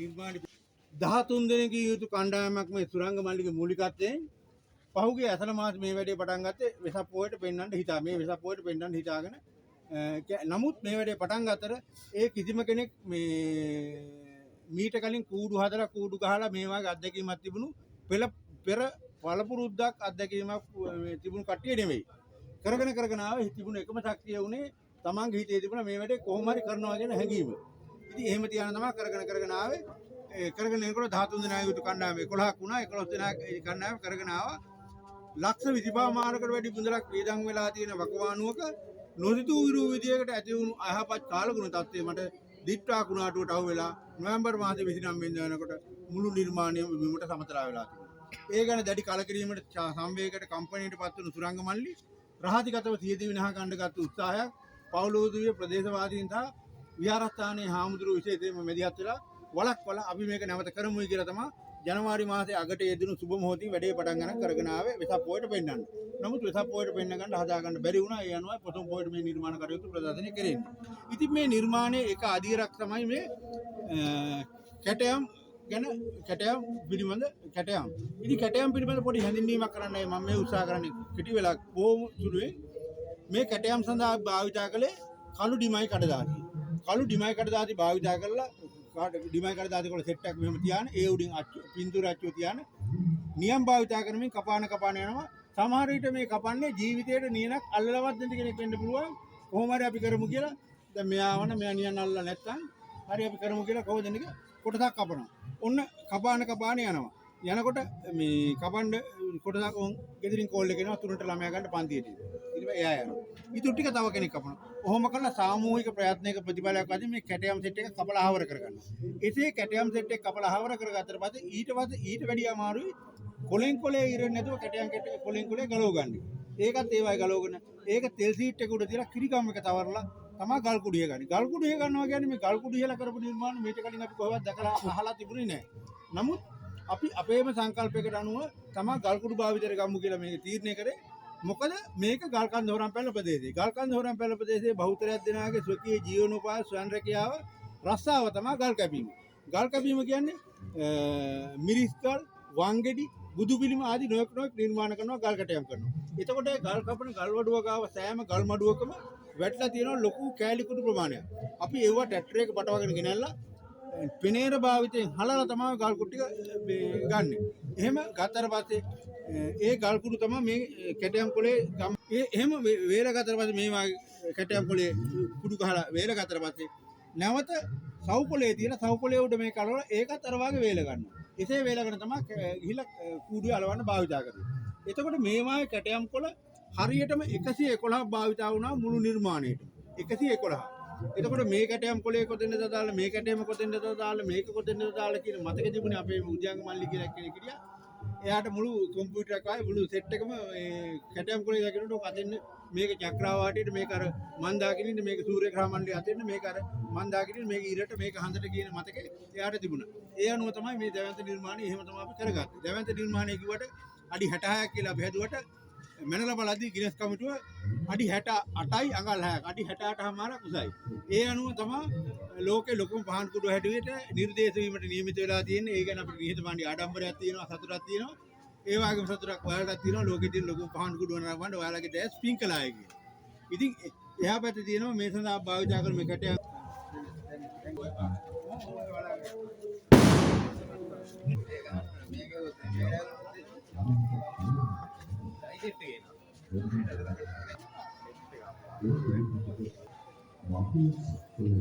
නිර්මාණ 13 දෙනෙකුගේ යුතු කණ්ඩායමක් මේ සුරංග මල්ලිගේ මූලිකත්වයෙන් පහුගිය ඇසළ මාස මේ වැඩේ පටන් ගත්තේ වෙසක් පොයට පෙන්වන්න හිතා. මේ වෙසක් පොයට පෙන්වන්න හිතාගෙන නමුත් මේ වැඩේ පටන් ගත්තට ඒ කිසිම කෙනෙක් මේ මීට කලින් කූඩු හදලා කූඩු ගහලා මේ වගේ අත්දැකීමක් තිබුණු පෙර පළපුරුද්දක් අත්දැකීමක් තිබුණු කට්ටිය නෙමෙයි. කරගෙන ආව තිබුණු එකම ශක්තිය උනේ තමන්ගේ හිතේ තිබුණ මේ වැඩේ කොහොම හරි කරනවා කියන හැඟීම. ඉතින් එහෙම තියාන තමයි කරගෙන ආවේ. කරගෙන යනකොට 13 දෙනා යුතු කණ්ඩායම 11ක් වුණා. 11 දෙනා කණ්ඩායම කරගෙන ආවා. ලක්ෂ 25 මානකට වැඩි බුඳලක් වේදන් වෙලා තියෙන වකවානුවක නොසිතූ විරු විදියකට ඇති වුණු අයහපත් කාලගුණ තත්ත්වය මට දිට්ඨා කුණාටුවට අහු වෙලා නොවැම්බර් මාසේ 29 වෙනිදා වෙනකොට මුළු නිර්මාණයම බිමට සමතලා වෙලා තිබුණා. ඒ ගැන දැඩි කලකිරීමට සංවේගයකට කම්පැනියට පත් වුණු සුරංග මල්ලි රහසිගතව සියදී විනහ ගන්නගත් උත්සාහයක් පවුලෝදුවේ ප්‍රදේශවාදීන් සහ විහාරස්ථානයේ හාමුදුරුවෝ විශේෂයෙන්ම මැදිහත් වෙලා වළක්වලා අපි මේක නැවත කරමුයි කියලා තමයි ජනවාරි මාසයේ අගට යෙදුණු සුබ මොහොතේ වැඩේ පටන් ගන්න කරගෙන ආවේ වෙසක් පොයට පෙන්නන්න. නමුත් වෙසක් පොයට පෙන්න ගන්න හදා ගන්න බැරි වුණා. ඒ අනුව ප්‍රථම පොයට මේ නිර්මාණ කටයුතු ප්‍රදර්ශනය කෙරෙන්නේ. ඉතින් මේ නිර්මාණයේ එක අධීරක් තමයි මේ කැටයම් ගැන කැටයම් පිළිබඳ කැටයම්. ඉතින් කැටයම් පිළිබඳ පොඩි හැඳින්වීමක් කරන්නයි මම මේ උත්සාහ කරන්නේ. කෙටි වෙලා බොහොම සුළුවේ මේ කැටයම් සඳහා භාවිතා කළේ කළු ඩිමයි කඩදාසි. කළු ඩිමයි කඩදාසි භාවිතා කරලා ඩිමයි කඩදාසි වල සෙට් එකක් මෙහෙම තියාන ඒ උඩින් පින්තූර අච්චුව තියාන නියම් භාවිතා කරමින් කපාන යනවා. සමහර විට මේ කපන්නේ ජීවිතේට නියනක් අල්ලලවත් නැති කෙනෙක් වෙන්න පුළුවන්. කොහොම හරි අපි කරමු කියලා දැන් මෙයා නියන් අල්ලලා නැත්තම් හරි අපි කරමු කියලා කොහොමද දෙන්නේ කොටසක් කපනවා. ඔන්න කපාන යනවා. යනකොට මේ කපන්න කොටසක් ගෙදරින් කෝල් එක එනවා 3ට ළමයා ගන්න පන්තියට. ඊට පස්සේ එයා යනවා. ඊට ටික තව කෙනෙක් කපනවා. ඔහොම කරලා සාමූහික ප්‍රයත්නයක ප්‍රතිඵලයක් වශයෙන් මේ කැටයම් සෙට් එක කපලා ආවර කරගන්නවා. එසේ කැටයම් සෙට් එක කපලා ආවර කරගත්තට පස්සේ ඊට වැඩි අමාරුයි කොලෙන් කොලේ ඉරෙන්නේ නැතුව කැටයම් කොලෙන් කොලේ ගලව ගන්න. ඒකත් ඒ වගේ ගලවගෙන ඒක තෙල් සීට් එක උඩ තියලා කිරිගම් එක තවරලා තමයි ගල් කුඩිය ගන්න. ගල් කුඩිය ගන්නවා කියන්නේ මේ ගල් කුඩියලා කරපු නිර්මාණ මේක කලින් අපි කොහොමවත් දැකලා අහලා තිබුණේ නැහැ. නමුත් අපි අපේම සංකල්පයකට අනුව තමයි ගල් කුඩු භාවිතයට ගමු කියලා මේක තීරණය කරේ. මොකද මේක ගල්කන්ද හොරම් පැල ප්‍රදේශය. ගල්කන්ද හොරම් පැල ප්‍රදේශයේ බහුතරයක් දෙනාගේ ස්වකීය ජීවනෝපාය ස්වයං රැකියාව රස්සාව තමයි ගල් කැපීම. ගල් කැපීම කියන්නේ මිරිස් ගල්, වංගෙඩි, බුදු පිළිම ආදී නොයෙක් නිර්මාණ කරනවා ගල් කැටයම් කරනවා. එතකොට ගල් කපන ගල් වඩුව ගාව සෑම ගල් මඩුවකම වැටලා තියෙනවා ලොකු කෑලි කුඩු ප්‍රමාණයක්. අපි ඒවා ට්‍රැක්ටර් එක පටවගෙන ගෙනල්ලා පෙනේර භාවිතයෙන් හලලා තමයි ගල් කුට්ටික ගන්න. එහෙම ගත්තට පස්සේ ඒ ගල් කුඩු තමයි මේ කැටයම් කොලේ එහෙම වේල ගත්තට පස්සේ මේ වගේ කැටයම් කොලේ කුඩු ගහලා වේල ගත්තට පස්සේ නැවත සව් කොලේ තියෙන සව් කොලේ උඩ මේ කලවල ඒකත් අර වගේ වේල ගන්නවා. එසේ වේල ගන්න තමයි ගිහිලා කුඩුවේ අලවන්න භාවිතා කරන්නේ. එතකොට මේ වගේ කැටයම් කොල හරියටම 111ක් භාවිතා වුණා මුළු නිර්මාණයට. 111. එතකොට මේ කැටයම් කොලේ කොතෙන්ද දාලා මේ කැටයම කොතෙන්ද දාලා මේක කොතෙන්ද දාලා කියන මතක තිබුණේ අපේ උද්‍යාංග මල්ලි කියලා කෙනෙක් හිටියා. එයාට මුළු කම්පියුටර් එකක් ආයේ මුළු සෙට් එකම කැටයම් කොලේ දකින්නට ඔක අතින් මේක චක්‍රාවාටයට මේක අර මන්දාකිනින්ද මේක සූර්යග්‍රහ මණ්ඩලයේ අතින් මේක අර මන්දාකිනින්ද මේක ඉරට මේක හඳට කියන මතකේ එයාට තිබුණා. ඒ අනුව තමයි මේ දැවැන්ත නිර්මාණය එහෙම තමයි අපි කරගත්තේ. දැවැන්ත නිර්මාණය කිව්වට අඩි 66ක් කියලා අපි හැදුවට මැනලා බලද්දී ගිනස් කමිටුව අඩි 68යි අඟල් 6ක් අඩි 68මාරක් උසයි. ඒ අනුව තමයි ලෝකේ ලොකුම පහන් කුඩු හැදුවෙට නිර්දේශ වීමට නියමිත වෙලා තියෙන්නේ. ඒ ගැන අපිට නිහතමානී ආඩම්බරයක් තියෙනවා, සතුටක් තියෙනවා. ඒ වගේම සතුටක් ඔයාලටත් තියෙනවා. ලෝකෙ තියෙන ලොකුම පහන් කුඩු වුණාම ඔයාලගේ දැස් ස්ප්‍රින්කලර් එකේ. ඉතින් එහා පැත්තේ තියෙනවා මේ සඳහා භාවිත කරන මේ කැටයම් Thank you.